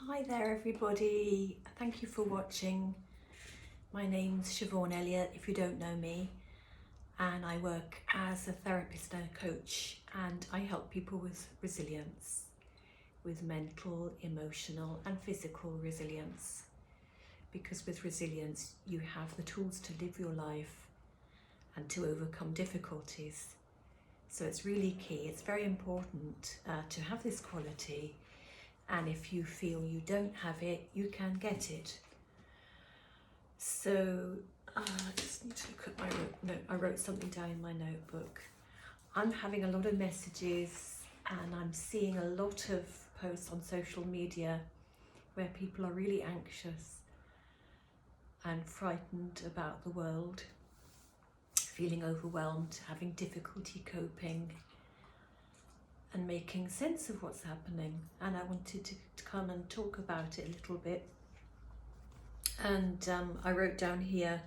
Hi there everybody, thank you for watching. My name's Siobhan Elliott if you don't know me, and I work as a therapist and a coach, and I help people with resilience, with mental, emotional and physical resilience, because with resilience you have the tools to live your life and to overcome difficulties. So it's really key, it's very important to have this quality. And if you feel you don't have it, you can get it. So I just need to look at my note. I wrote something down in my notebook. I'm having a lot of messages and I'm seeing a lot of posts on social media where people are really anxious and frightened about the world, feeling overwhelmed, having difficulty coping and making sense of what's happening. And I wanted to come and talk about it a little bit. And I wrote down here,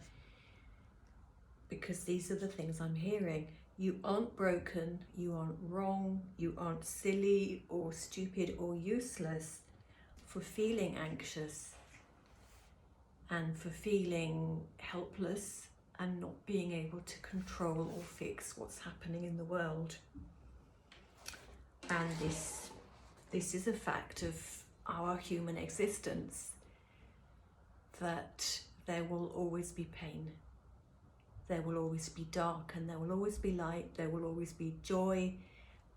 because these are the things I'm hearing. You aren't broken, you aren't wrong, you aren't silly or stupid or useless for feeling anxious and for feeling helpless and not being able to control or fix what's happening in the world. And this is a fact of our human existence, that there will always be pain, there will always be dark, and there will always be light, there will always be joy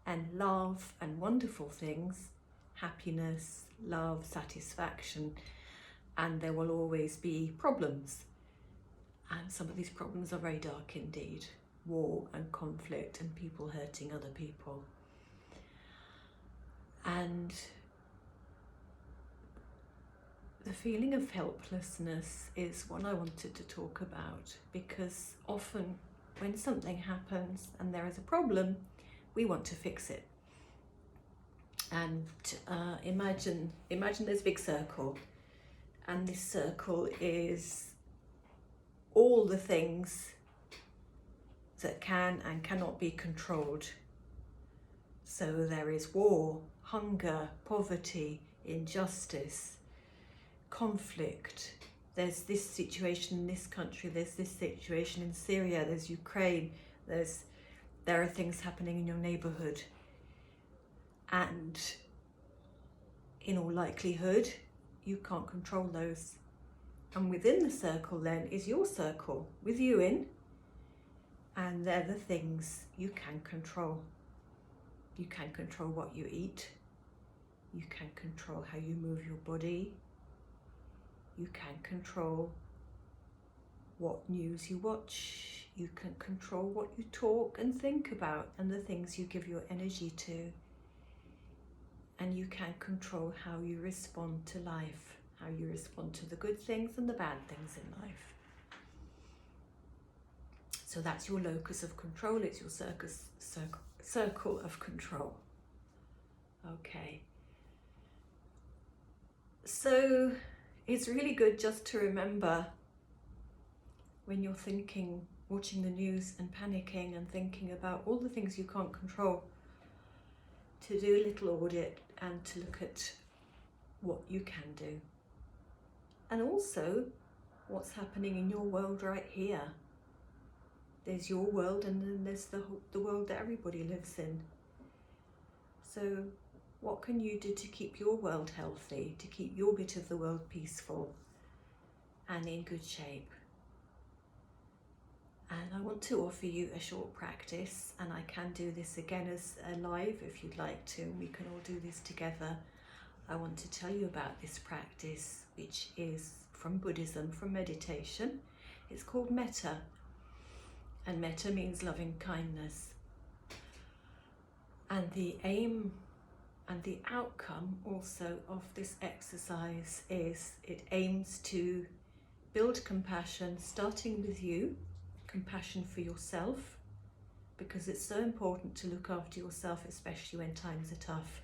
and love and wonderful things, happiness, love, satisfaction, and there will always be problems. And some of these problems are very dark indeed, war and conflict and people hurting other people. And the feeling of helplessness is what I wanted to talk about, because often when something happens and there is a problem, we want to fix it. And imagine there's a big circle, and this circle is all the things that can and cannot be controlled. So there is war, hunger, poverty, injustice, conflict. There's this situation in this country, there's this situation in Syria, there's Ukraine, there are things happening in your neighborhood, and in all likelihood you can't control those. And within the circle then is your circle with you in, and they're the things you can control. You can control what you eat, you can control how you move your body, you can control what news you watch, you can control what you talk and think about and the things you give your energy to, and you can control how you respond to life, how you respond to the good things and the bad things in life. So that's your locus of control, it's your circle of control. Okay. So it's really good just to remember, when you're thinking, watching the news and panicking and thinking about all the things you can't control, to do a little audit and to look at what you can do. And also what's happening in your world right here. There's your world, and then there's the world that everybody lives in. So what can you do to keep your world healthy, to keep your bit of the world peaceful and in good shape? And I want to offer you a short practice, and I can do this again as a live if you'd like to, and we can all do this together. I want to tell you about this practice, which is from Buddhism, from meditation. It's called Metta, and Metta means loving kindness. And the aim and the outcome also of this exercise is it aims to build compassion, starting with you, compassion for yourself, because it's so important to look after yourself, especially when times are tough.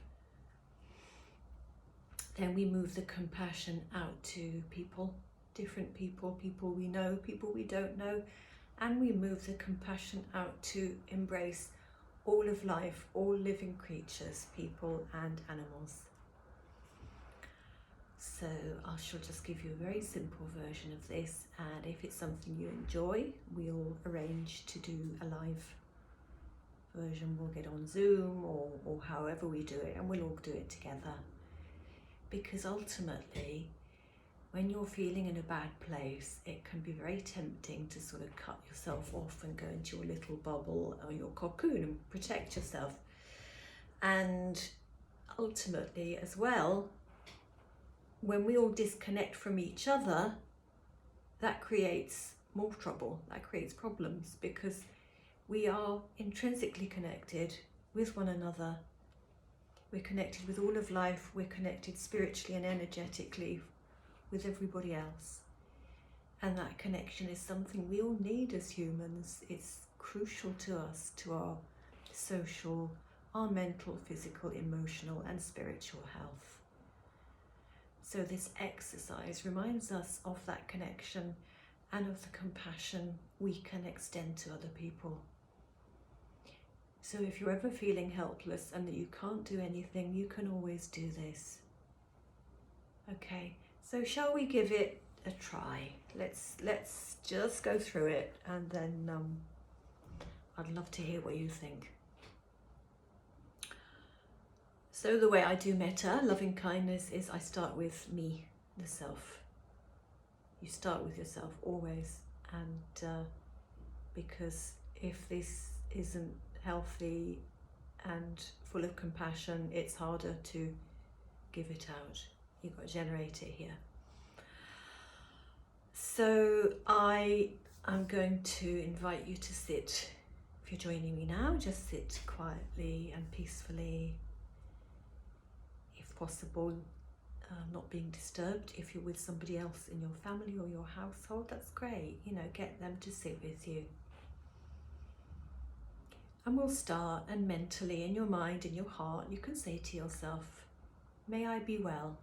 Then we move the compassion out to people, different people, people we know, people we don't know, and we move the compassion out to embrace all of life, all living creatures, people and animals. So I shall just give you a very simple version of this, and if it's something you enjoy, we'll arrange to do a live version. We'll get on Zoom or however we do it, and we'll all do it together. Because ultimately, when you're feeling in a bad place, it can be very tempting to sort of cut yourself off and go into your little bubble or your cocoon and protect yourself. And ultimately as well, when we all disconnect from each other, that creates more trouble, that creates problems, because we are intrinsically connected with one another. We're connected with all of life, we're connected spiritually and energetically with everybody else. And that connection is something we all need as humans. It's crucial to us, to our social, our mental, physical, emotional and spiritual health. So this exercise reminds us of that connection and of the compassion we can extend to other people. So if you're ever feeling helpless and that you can't do anything, you can always do this. Okay, so shall we give it a try? Let's just go through it, and then I'd love to hear what you think. So the way I do Metta Loving Kindness is I start with me, the self. You start with yourself always, and because if this isn't healthy and full of compassion, it's harder to give it out. You've got to generate it here. So I am going to invite you to sit. If you're joining me now, just sit quietly and peacefully. If possible, not being disturbed. If you're with somebody else in your family or your household, that's great. You know, get them to sit with you. And we'll start, and mentally, in your mind, in your heart, you can say to yourself, may I be well.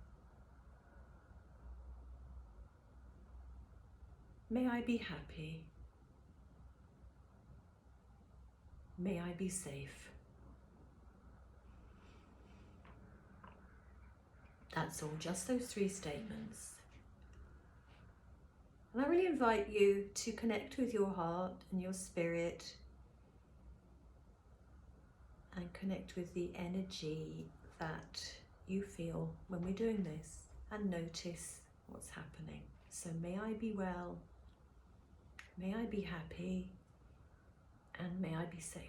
May I be happy. May I be safe. That's all, just those 3 statements. And I really invite you to connect with your heart and your spirit and connect with the energy that you feel when we're doing this, and notice what's happening. So may I be well, may I be happy, and may I be safe.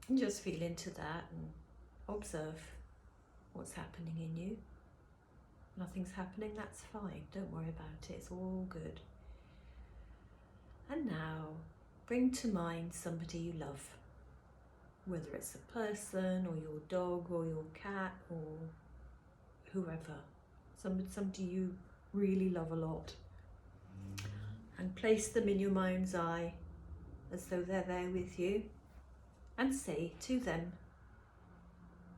And just feel into that and observe what's happening in you. Nothing's happening, that's fine. Don't worry about it, it's all good. And now, bring to mind somebody you love, whether it's a person or your dog or your cat or whoever, somebody you really love a lot. And place them in your mind's eye as though they're there with you, and say to them,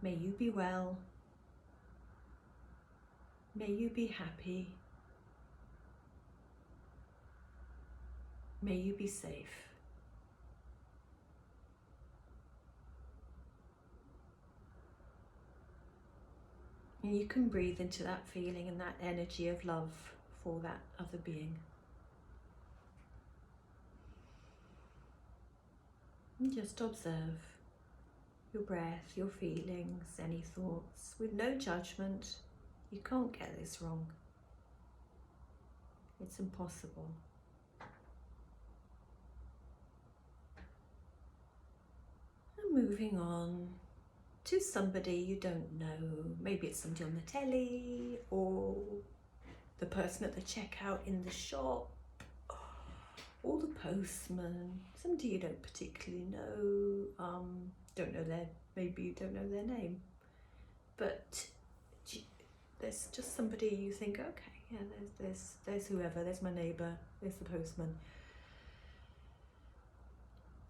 may you be well, may you be happy, may you be safe. And you can breathe into that feeling and that energy of love for that other being. And just observe your breath, your feelings, any thoughts, with no judgment. You can't get this wrong. It's impossible. And moving on to somebody you don't know. Maybe it's somebody on the telly, or the person at the checkout in the shop, or the postman, somebody you don't particularly know, maybe you don't know their name, but there's just somebody you think, okay, yeah, there's whoever, there's my neighbour, there's the postman.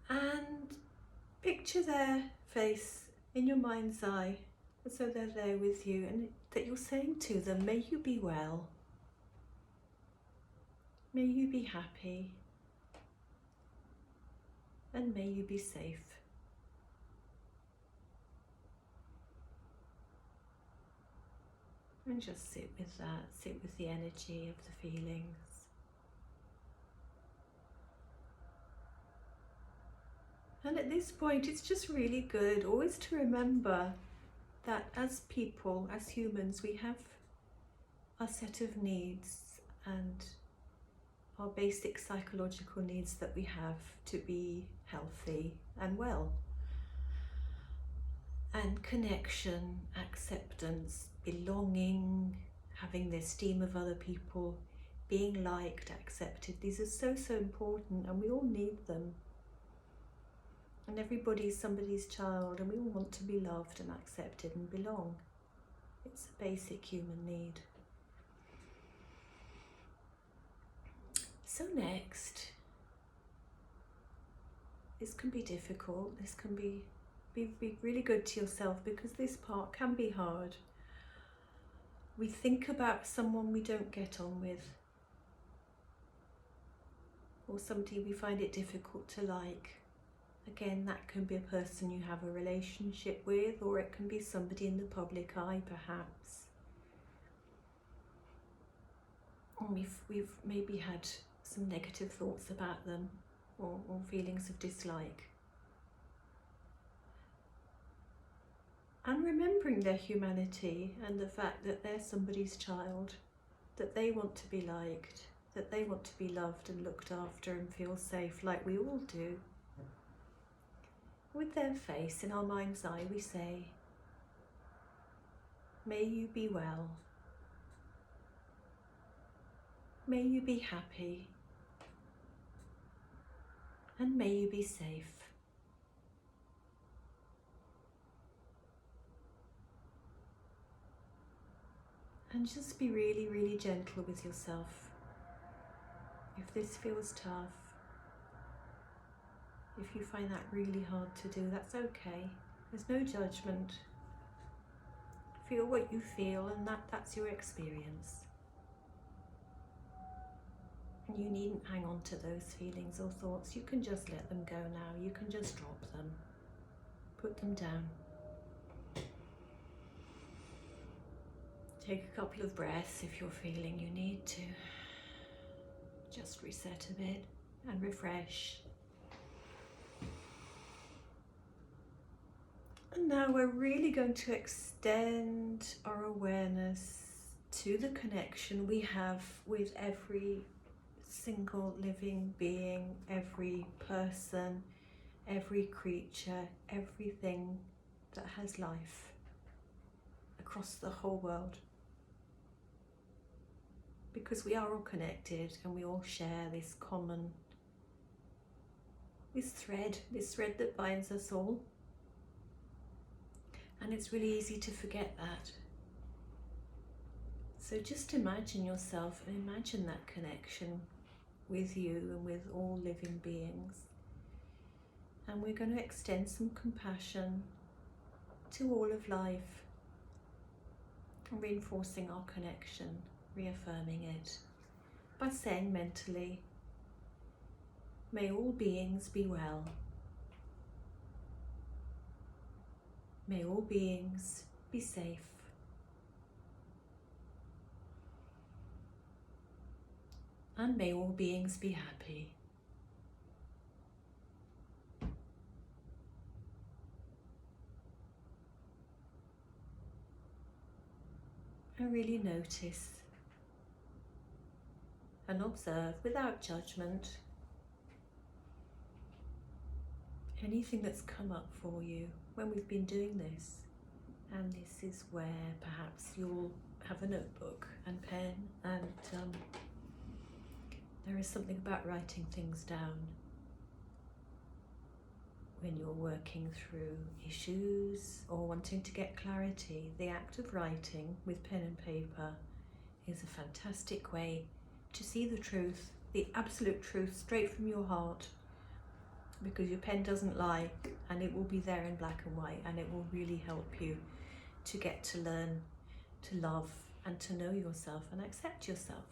And picture their face in your mind's eye, as though they're there with you, and that you're saying to them, may you be well, may you be happy, and may you be safe. And just sit with that, sit with the energy of the feelings. And at this point, it's just really good always to remember that as people, as humans, we have our set of needs and our basic psychological needs that we have to be healthy and well. And connection, acceptance, belonging, having the esteem of other people, being liked, accepted, these are so important, and we all need them. And everybody's somebody's child, and we all want to be loved and accepted and belong. It's a basic human need. So next, this can be difficult, this can be really good to yourself, because this part can be hard. We think about someone we don't get on with, or somebody we find it difficult to like. Again, that can be a person you have a relationship with, or it can be somebody in the public eye perhaps. And we've maybe had some negative thoughts about them, or feelings of dislike. And remembering their humanity and the fact that they're somebody's child, that they want to be liked, that they want to be loved and looked after and feel safe like we all do. With their face in our mind's eye, we say, may you be well. May you be happy. And may you be safe. And just be really, really gentle with yourself. If this feels tough, if you find that really hard to do, that's okay. There's no judgment. Feel what you feel, and that's your experience. And you needn't hang on to those feelings or thoughts. You can just let them go now. You can just drop them. Put them down. Take a couple of breaths if you're feeling you need to. Just reset a bit and refresh. And now we're really going to extend our awareness to the connection we have with every single living being, every person, every creature, everything that has life across the whole world. Because we are all connected and we all share this common, this thread that binds us all. And it's really easy to forget that. So just imagine yourself and imagine that connection with you and with all living beings. And we're going to extend some compassion to all of life, reinforcing our connection, reaffirming it by saying mentally, may all beings be well. May all beings be safe. And may all beings be happy. And really notice and observe without judgment anything that's come up for you when we've been doing this. And this is where perhaps you'll have a notebook and pen, and there is something about writing things down when you're working through issues or wanting to get clarity. The act of writing with pen and paper is a fantastic way to see the truth, the absolute truth, straight from your heart, because your pen doesn't lie, and it will be there in black and white, and it will really help you to get to learn to love and to know yourself and accept yourself.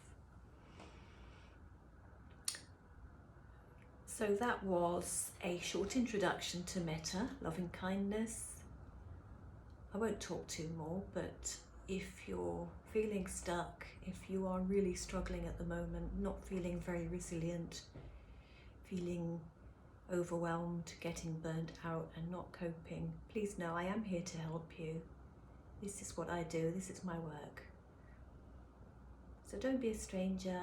So that was a short introduction to Metta Loving Kindness. I won't talk too more, but if you're feeling stuck, if you are really struggling at the moment, not feeling very resilient, feeling overwhelmed, getting burnt out and not coping, please know I am here to help you. This is what I do, this is my work. So don't be a stranger,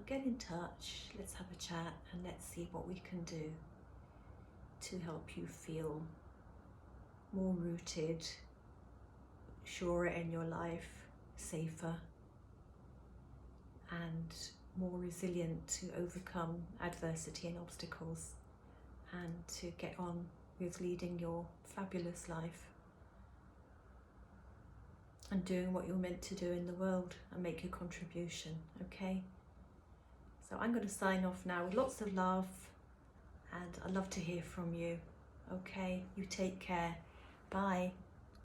get in touch, let's have a chat and let's see what we can do to help you feel more rooted, surer in your life, safer and more resilient to overcome adversity and obstacles and to get on with leading your fabulous life and doing what you're meant to do in the world and make your contribution, okay? So I'm going to sign off now with lots of love and I'd love to hear from you, okay? You take care. Bye.